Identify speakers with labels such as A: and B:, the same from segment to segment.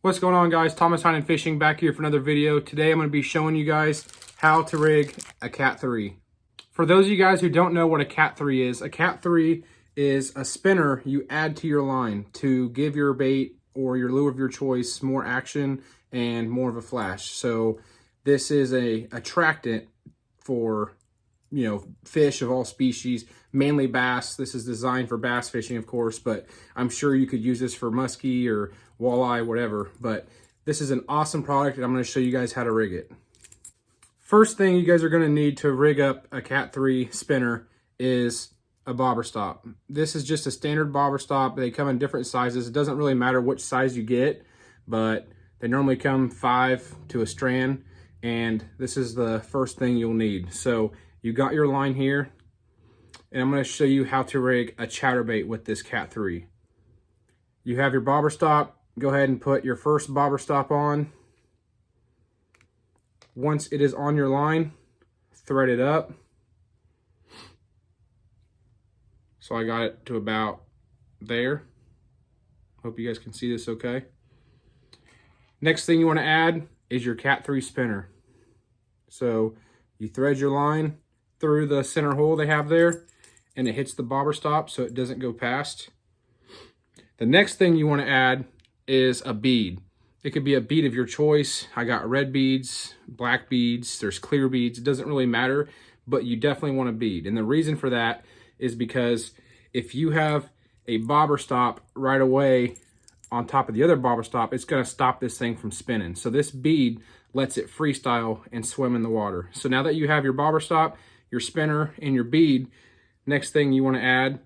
A: What's going on, guys? Thomas Hine Fishing back here for another video. Today I'm going to be showing you guys how to rig a Cat3. For those of you guys who don't know what a Cat3 is, a Cat3 is a spinner you add to your line to give your bait or your lure of your choice more action and more of a flash. So this is a attractant for fish of all species, mainly bass. This is designed for bass fishing, of course, but I'm sure you could use this for muskie or walleye, whatever. But this is an awesome product, and I'm going to show you guys how to rig it. First thing you guys are going to need to rig up a Cat3 spinner is a bobber stop. This is just a standard bobber stop. They come in different sizes. It doesn't really matter which size you get, but they normally come 5 to a strand, and this is the first thing you'll need. So you got your line here, and I'm going to show you how to rig a chatterbait with this Cat3. You have your bobber stop. Go ahead and put your first bobber stop on. Once it is on your line, thread it up. So I got it to about there. Hope you guys can see this okay. Next thing you want to add is your Cat3 spinner. So you thread your line through the center hole they have there, and it hits the bobber stop so it doesn't go past. The next thing you want to add is a bead. It could be a bead of your choice. I got red beads, black beads, there's clear beads. It doesn't really matter, but you definitely want a bead. And the reason for that is because if you have a bobber stop right away on top of the other bobber stop, it's going to stop this thing from spinning. So this bead lets it freestyle and swim in the water. So now that you have your bobber stop, your spinner, and your bead, next thing you want to add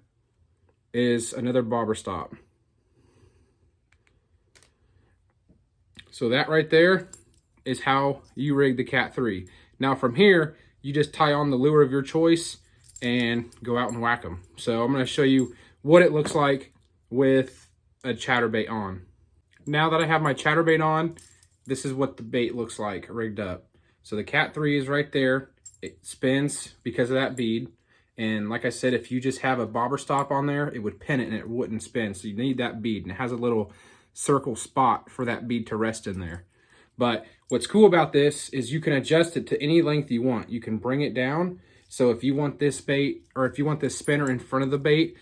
A: is another bobber stop. So that right there is how you rig the Cat3. Now from here, you just tie on the lure of your choice and go out and whack them. So I'm going to show you what it looks like with a chatterbait on. Now that I have my chatterbait on, this is what the bait looks like rigged up. So the Cat3 is right there. It spins because of that bead. And like I said, if you just have a bobber stop on there, it would pin it and it wouldn't spin. So you need that bead, and it has a little circle spot for that bead to rest in there. But what's cool about this is you can adjust it to any length you want. You can bring it down. So if you want this bait, or if you want this spinner in front of the bait,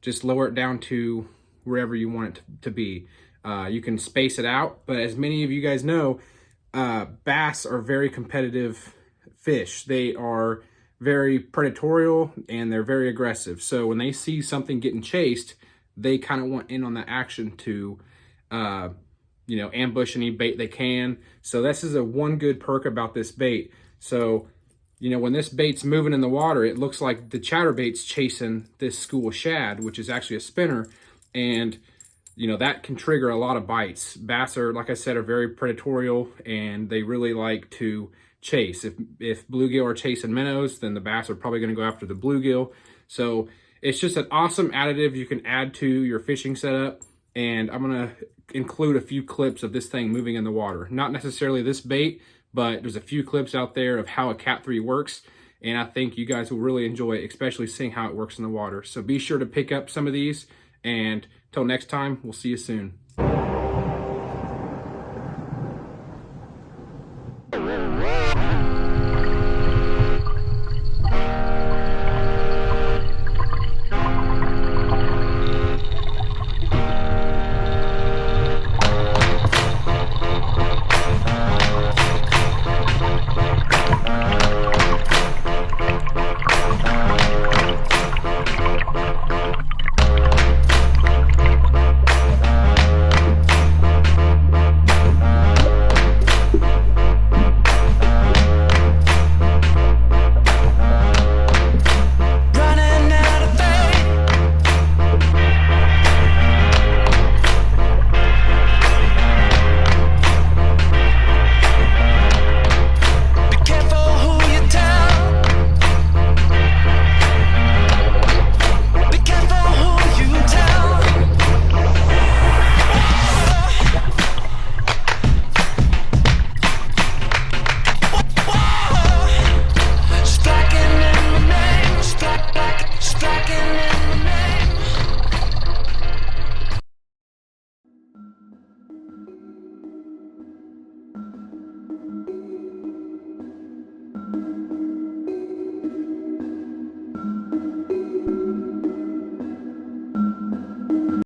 A: just lower it down to wherever you want it to be. You can space it out, but as many of you guys know, bass are very competitive fish. They are very predatorial and they're very aggressive. So when they see something getting chased, they kind of want in on the action to, ambush any bait they can. So this is one good perk about this bait. So, when this bait's moving in the water, it looks like the chatterbait's chasing this school of shad, which is actually a spinner. And that can trigger a lot of bites. Bass are, like I said, are very predatorial, and they really like to chase. If bluegill are chasing minnows, then the bass are probably going to go after the bluegill. So it's just an awesome additive you can add to your fishing setup. And I'm going to include a few clips of this thing moving in the water. Not necessarily this bait, but there's a few clips out there of how a Cat3 works. And I think you guys will really enjoy it, especially seeing how it works in the water. So be sure to pick up some of these. And till next time, we'll see you soon.